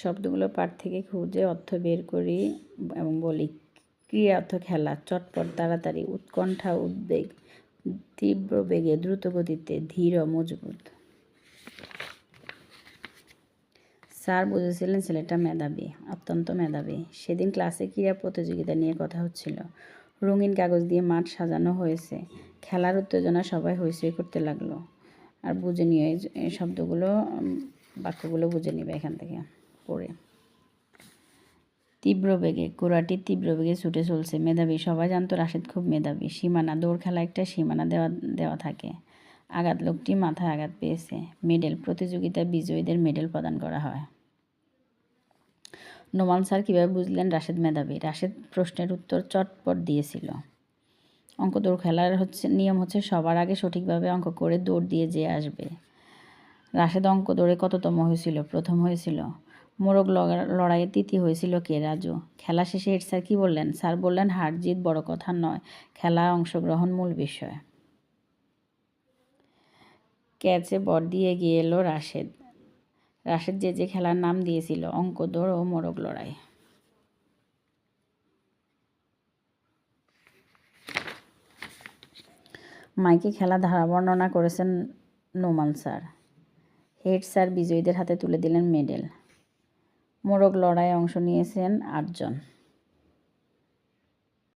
শব্দগুলো পাঠ থেকে খুঁজে অর্থ বের করি এবং বলি। ক্রিয়া অর্থ খেলা, চটপট, তাড়াতাড়ি, উৎকণ্ঠা, উদ্বেগ, তীব্র বেগে, দ্রুত গতিতে, ধীর, মজবুত। স্যার বুঝেছিলেন ছেলেটা মেধাবী, অত্যন্ত মেধাবী। সেদিন ক্লাসে ক্রীড়া প্রতিযোগিতা নিয়ে কথা হচ্ছিল। রঙিন কাগজ দিয়ে মাঠ সাজানো হয়েছে। খেলার উত্তেজনা, সবাই হইচই করতে লাগলো। আর বুঝে নিয়ে এই শব্দগুলো, বাক্যগুলো বুঝে নিবে এখান থেকে পড়ে। তীব্র বেগে, ঘোড়াটি তীব্র বেগে ছুটে চলছে। মেধাবী, সবাই জানতো রাশেদ খুব মেধাবী। সীমানা, দৌড় খেলা একটা সীমানা দেওয়া থাকে। আঘাত, লোকটি মাথায় আঘাত পেয়েছে। মেডেল, প্রতিযোগিতায় বিজয়ীদের মেডেল প্রদান করা হয়। নোমান স্যার কীভাবে বুঝলেন রাশেদ মেধাবী? রাশেদ প্রশ্নের উত্তর চটপট দিয়েছিল। অঙ্ক দৌড় খেলার নিয়ম হচ্ছে সবার আগে সঠিকভাবে অঙ্ক করে দৌড় দিয়ে যে আসবে। রাশেদ অঙ্ক দৌড়ে কততম হয়েছিল? প্রথম হয়েছিল। মোরগ লড়াইয়ে তৃতীয় হয়েছিল কে? রাজু। খেলা শেষে হেড স্যার কী বললেন? স্যার বললেন, হার জিত বড় কথা নয়, খেলায় অংশগ্রহণ মূল বিষয়। ক্যাচে বল দিয়ে এগিয়ে এলো রাশেদ। রাশেদ যে খেলার নাম দিয়েছিল, অঙ্ক দৌড় ও মোরগ লড়াই। মাইকে খেলা ধারা বর্ণনা করেছেন নোমান স্যার। হেড স্যার বিজয়ীদের হাতে তুলে দিলেন মেডেল। মোরগ লড়াইয়ে অংশ নিয়েছেন 8 জন।